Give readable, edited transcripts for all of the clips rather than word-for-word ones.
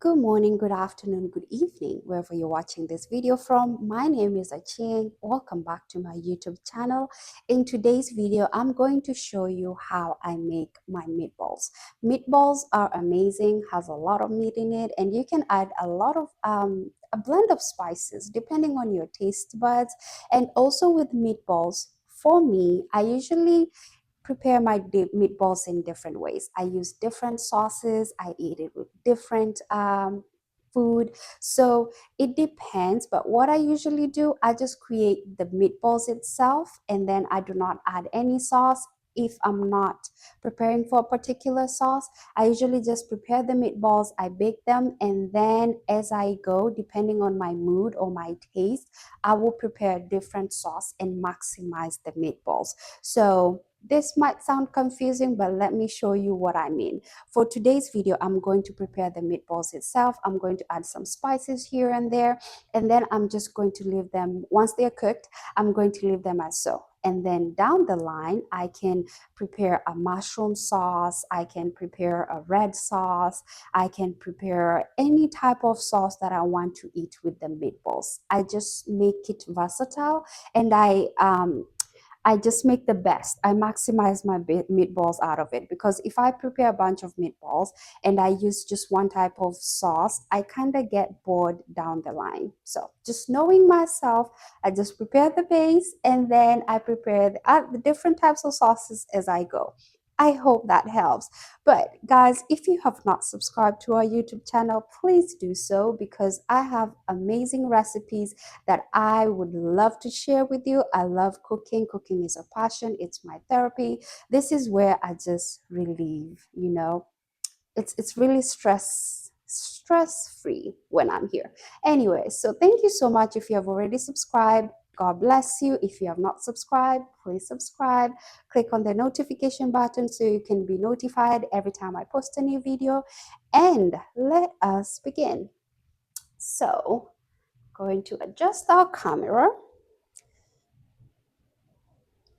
Good morning, good afternoon, good evening, wherever you're watching this video from. My name is Aching. Welcome back to my YouTube channel. In today's video, I'm going to show you how I make my meatballs. Meatballs are amazing, has a lot of meat in it, and you can add a lot of a blend of spices depending on your taste buds. And also with meatballs, for me, I usually prepare my meatballs in different ways. I use different sauces. I eat it with different food. So it depends. But what I usually do, I just create the meatballs itself, and then I do not add any sauce. If I'm not preparing for a particular sauce, I usually just prepare the meatballs, I bake them, and then as I go, depending on my mood or my taste, I will prepare different sauce and maximize the meatballs. So this might sound confusing, but let me show you what I mean. For today's video, I'm going to prepare the meatballs itself. I'm going to add some spices here and there, and then I'm just going to leave them, once they're cooked, I'm going to leave them as so. And then down the line, I can prepare a mushroom sauce, I can prepare a red sauce, I can prepare any type of sauce that I want to eat with the meatballs. I just make it versatile, and I just make the best. I maximize my meatballs out of it, because if I prepare a bunch of meatballs and I use just one type of sauce, I kind of get bored down the line. So just knowing myself, I just prepare the base, and then I prepare the different types of sauces as I go. I hope that helps. But guys, if you have not subscribed to our YouTube channel, please do so, because I have amazing recipes that I would love to share with you. I love cooking. Cooking is a passion. It's my therapy. This is where I just relieve, it's really stress free when I'm here. Anyway, so thank you so much. If you have already subscribed, God bless you. If you have not subscribed, please subscribe. Click on the notification button so you can be notified every time I post a new video. And let us begin. So, going to adjust our camera.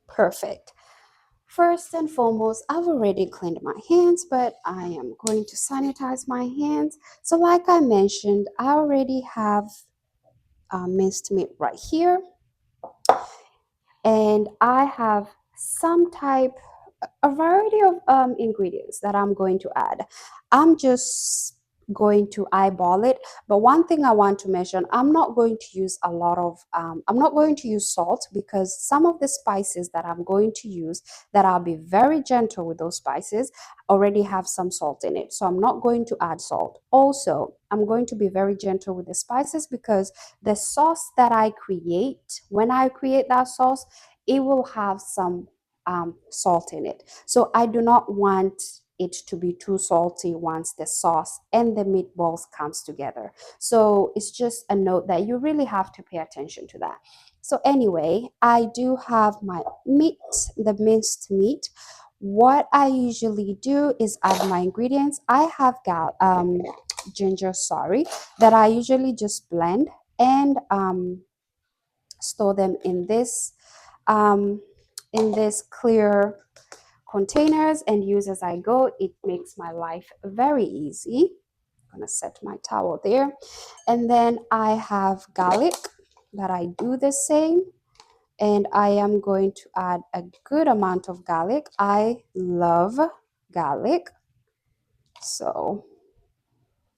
Perfect. First and foremost, I've already cleaned my hands, but I am going to sanitize my hands. So like I mentioned, I already have minced meat right here, and I have a variety of ingredients that I'm going to add. I'm just going to eyeball it, but one thing I want to mention, I'm not going to use I'm not going to use salt, because some of the spices that I'm going to use, that I'll be very gentle with those spices, already have some salt in it. So I'm not going to add salt. Also, I'm going to be very gentle with the spices, because the sauce that I create, when I create that sauce, it will have some salt in it. So I do not want it to be too salty once the sauce and the meatballs comes together. So it's just a note that you really have to pay attention to that. So anyway, I do have my meat, the minced meat. What I usually do is add my ingredients. I have got ginger, sorry, that I usually just blend and store them um, in this clear containers and use as I go. It makes my life very easy. I'm gonna set my towel there, and then I have garlic that I do the same, and I am going to add a good amount of garlic. I love garlic, so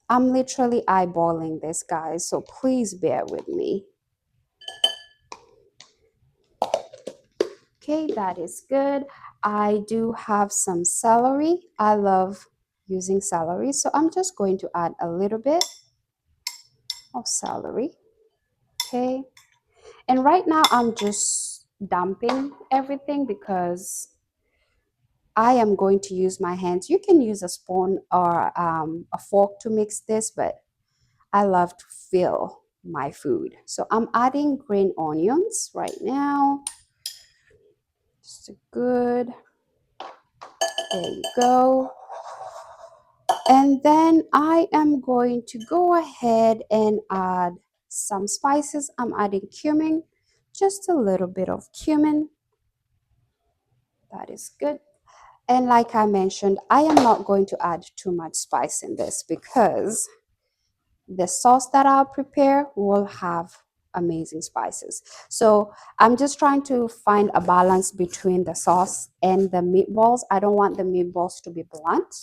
I'm literally eyeballing this, guys, so please bear with me. Okay, that is good. I do have some celery. I love using celery, so I'm just going to add a little bit of celery. Okay, and right now I'm just dumping everything, because I am going to use my hands. You can use a spoon or a fork to mix this, but I love to feel my food. So I'm adding green onions right now. Just a good, there you go. And then I am going to go ahead and add some spices. I'm adding cumin, just a little bit of cumin. That is good. And like I mentioned, I am not going to add too much spice in this, because the sauce that I'll prepare will have amazing spices. So I'm just trying to find a balance between the sauce and the meatballs. I don't want the meatballs to be blunt,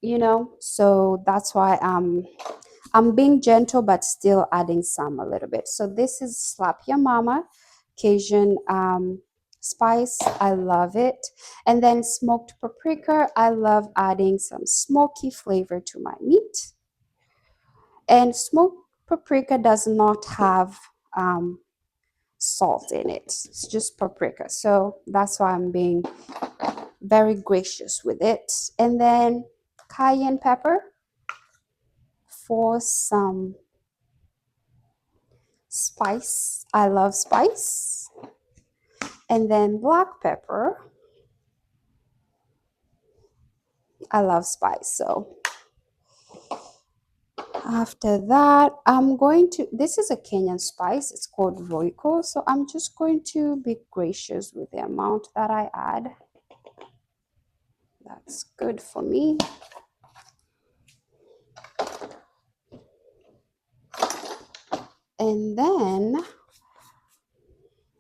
you know, so that's why I'm being gentle but still adding some a little bit. So this is Slap Your Mama Cajun spice. I love it. And then smoked paprika. I love adding some smoky flavor to my meat. And smoked paprika does not have salt in it. It's just paprika. So that's why I'm being very gracious with it. And then cayenne pepper for some spice. I love spice. And then black pepper. I love spice. So after that, I'm going to, this is a Kenyan spice. It's called Royco. So I'm just going to be gracious with the amount that I add. That's good for me. And then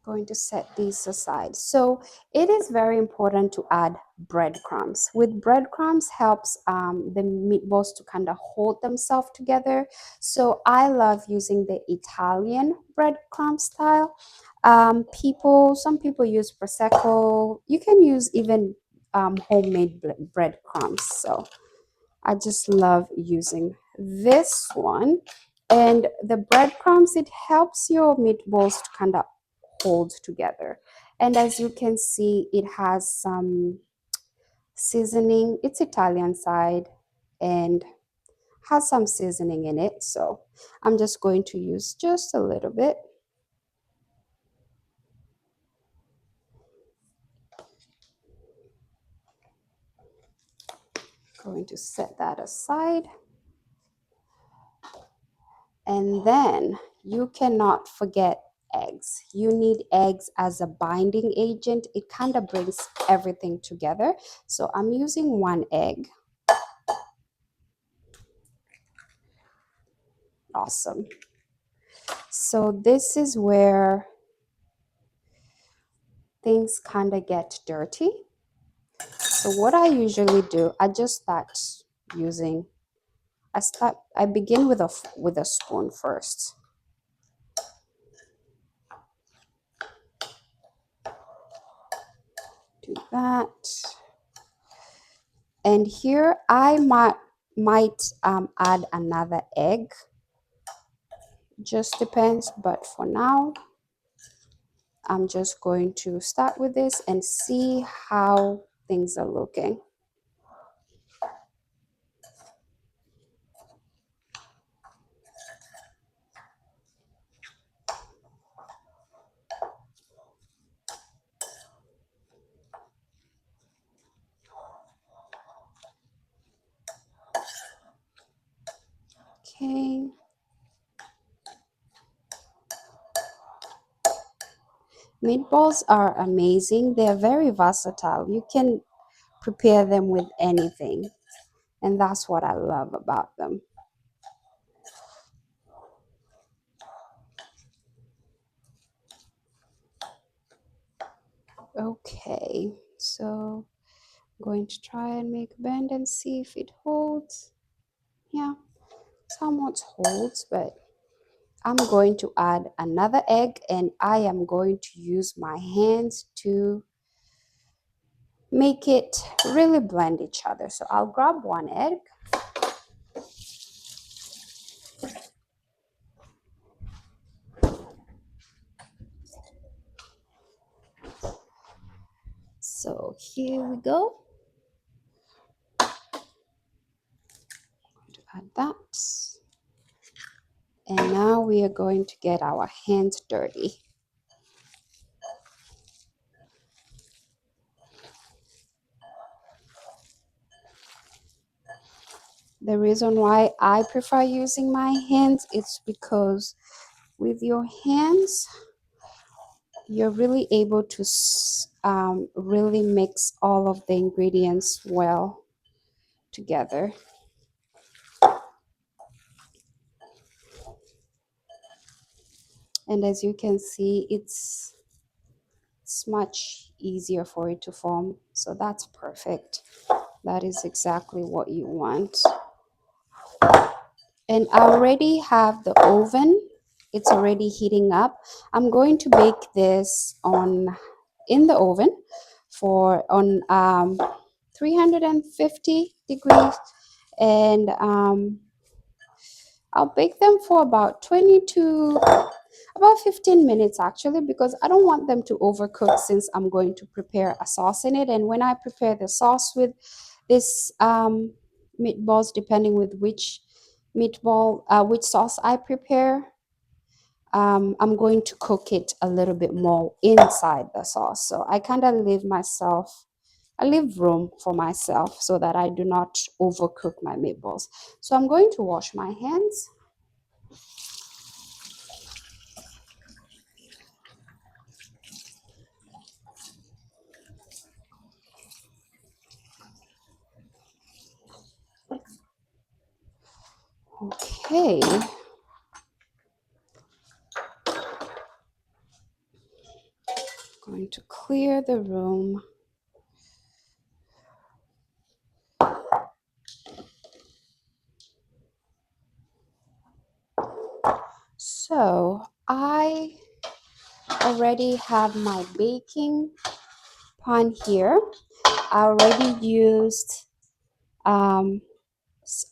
going to set these aside. So it is very important to add breadcrumbs. With breadcrumbs helps the meatballs to kind of hold themselves together. So I love using the Italian breadcrumb style. Some people use prosecco. You can use even homemade breadcrumbs. So I just love using this one. And the breadcrumbs, it helps your meatballs to kind of hold together. And as you can see, it has some seasoning. It's Italian side and has some seasoning in it. So I'm just going to use just a little bit. Going to set that aside. And then you cannot forget eggs. You need eggs as a binding agent. It kind of brings everything together. So I'm using 1 egg. Awesome. So this is where things kind of get dirty. So what I usually do, I just start using, I begin with a spoon first. Do that. And here I might add another egg. Just depends, but for now, I'm just going to start with this and see how things are looking. Okay. Meatballs are amazing. They're very versatile. You can prepare them with anything, and that's what I love about them. Okay, so I'm going to try and make a bend and see if it holds. Yeah, somewhat holds, but I'm going to add another egg and I am going to use my hands to make it really blend each other. So I'll grab 1 egg. So here we go. Add that. And now we are going to get our hands dirty. The reason why I prefer using my hands is because with your hands, you're really able to really mix all of the ingredients well together. And as you can see, it's much easier for it to form. So that's perfect. That is exactly what you want. And I already have the oven. It's already heating up. I'm going to bake this on in the oven for on 350 degrees, and I'll bake them for about 20 to about 15 minutes actually, because I don't want them to overcook since I'm going to prepare a sauce in it. And when I prepare the sauce with this meatballs, depending with which which sauce I prepare, I'm going to cook it a little bit more inside the sauce. So I kind of I leave room for myself so that I do not overcook my meatballs. So I'm going to wash my hands. Okay. Going to clear the room. So I already have my baking pan here. I already used um,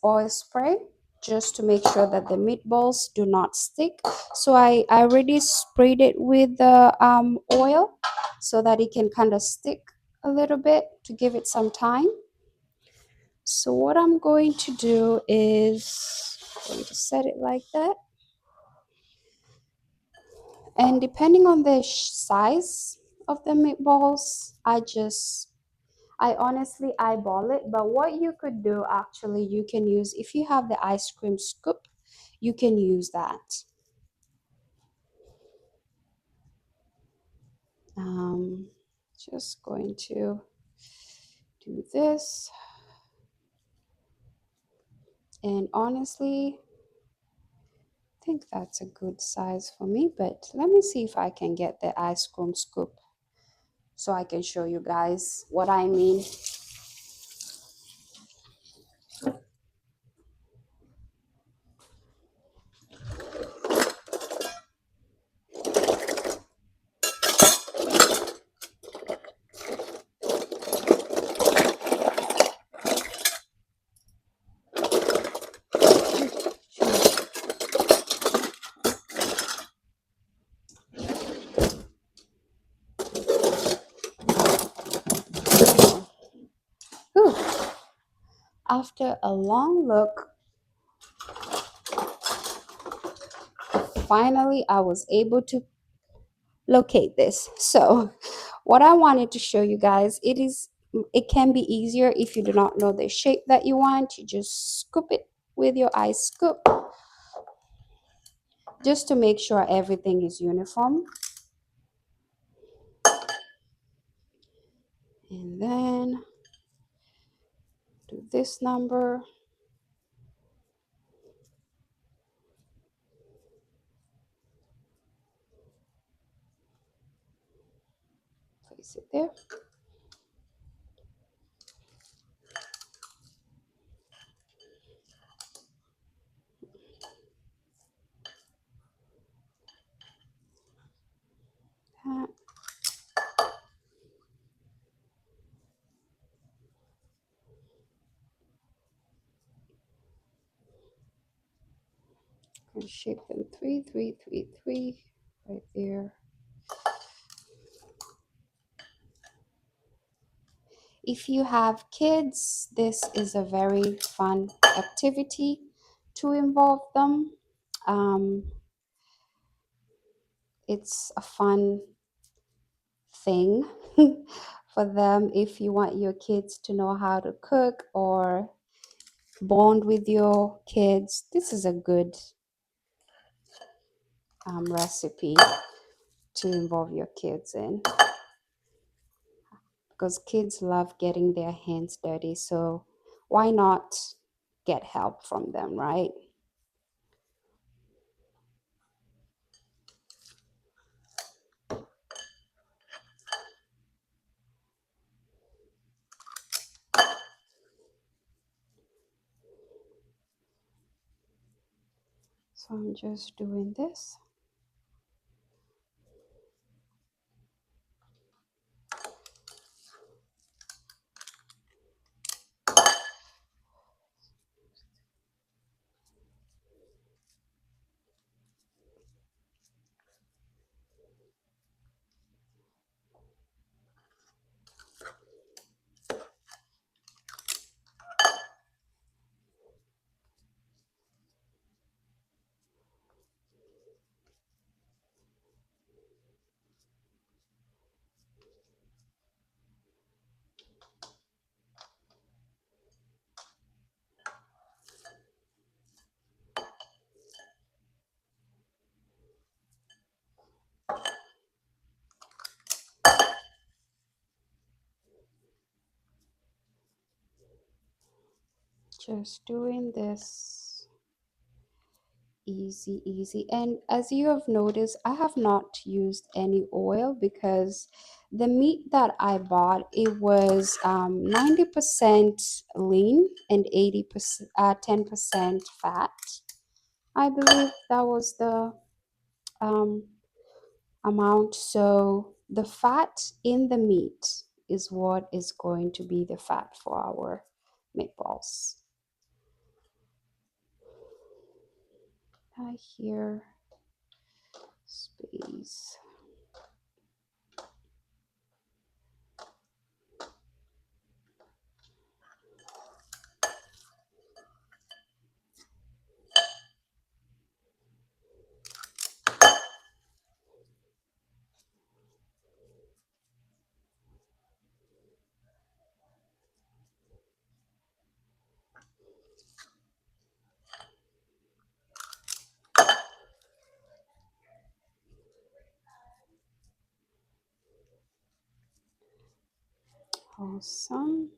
oil spray just to make sure that the meatballs do not stick. So I already sprayed it with the oil so that it can kind of stick a little bit to give it some time. So what I'm going to do is going to set it like that. And depending on the size of the meatballs, I honestly eyeball it. But what you could do actually, you can use, if you have the ice cream scoop, you can use that. Um, just going to do this. And honestly, I think that's a good size for me. But let me see if I can get the ice cream scoop so I can show you guys what I mean. Whew. After a long look, finally I was able to locate this. So what I wanted to show you guys, it can be easier if you do not know the shape that you want. You just scoop it with your ice scoop just to make sure everything is uniform. And then do this number. Place it there. That. And shape them 3, 3, 3, 3 right there. If you have kids, this is a very fun activity to involve them. Um, it's a fun thing for them if you want your kids to know how to cook or bond with your kids. This is a good recipe to involve your kids in, because kids love getting their hands dirty. So why not get help from them, right? So I'm just doing this. Just doing this. Easy, easy. And as you have noticed, I have not used any oil because the meat that I bought, it was 90% lean and 80%, 10% fat. I believe that was the um, amount. So the fat in the meat is what is going to be the fat for our meatballs. I hear space. Awesome.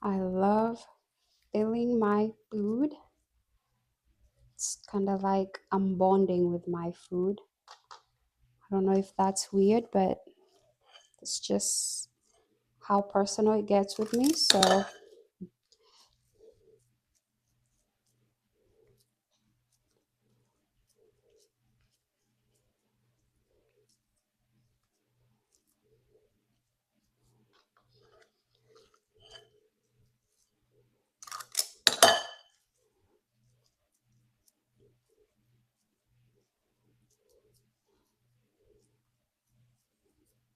I love filling my food. It's kind of like I'm bonding with my food. I don't know if that's weird, but it's just how personal it gets with me. So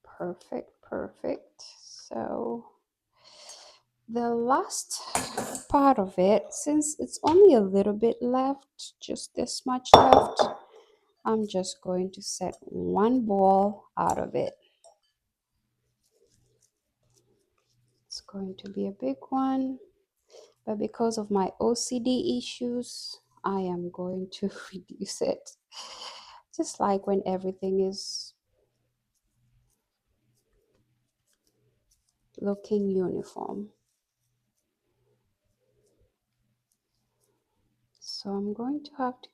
perfect, perfect. So the last part of it, since it's only a little bit left, just this much left, I'm just going to set one ball out of it. It's going to be a big one, but because of my OCD issues, I am going to reduce it. Just like when everything is looking uniform. So I'm going to have to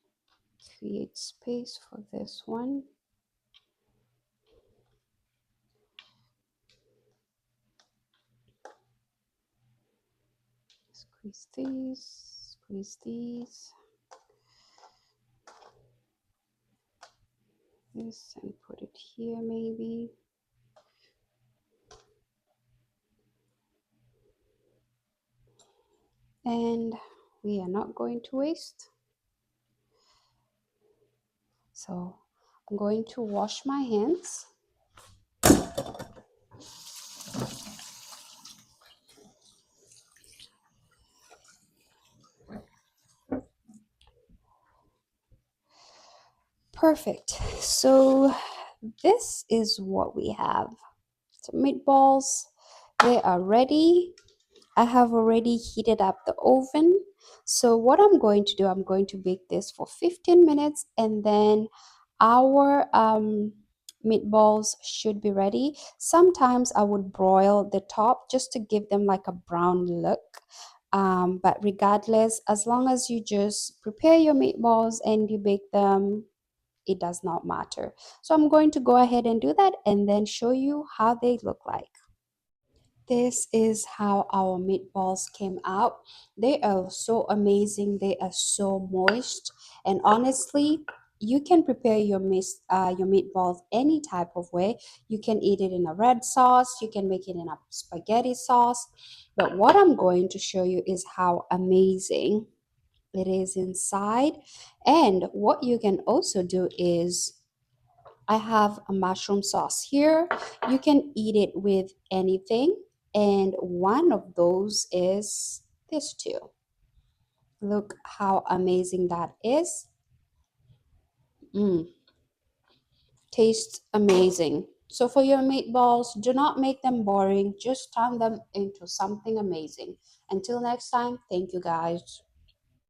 create space for this one. Squeeze these, squeeze these, this, and put it here maybe. And we are not going to waste. So I'm going to wash my hands. Perfect. So this is what we have. So meatballs, they are ready. I have already heated up the oven. So what I'm going to do, I'm going to bake this for 15 minutes and then our meatballs should be ready. Sometimes I would broil the top just to give them like a brown look. But regardless, as long as you just prepare your meatballs and you bake them, it does not matter. So I'm going to go ahead and do that and then show you how they look like. This is how our meatballs came out. They are so amazing. They are so moist. And honestly, you can prepare your meatballs any type of way. You can eat it in a red sauce. You can make it in a spaghetti sauce. But what I'm going to show you is how amazing it is inside. And what you can also do is I have a mushroom sauce here. You can eat it with anything, and one of those is this too. Look how amazing that is. Mm, tastes amazing. So for your meatballs, do not make them boring. Just turn them into something amazing. Until next time, thank you guys.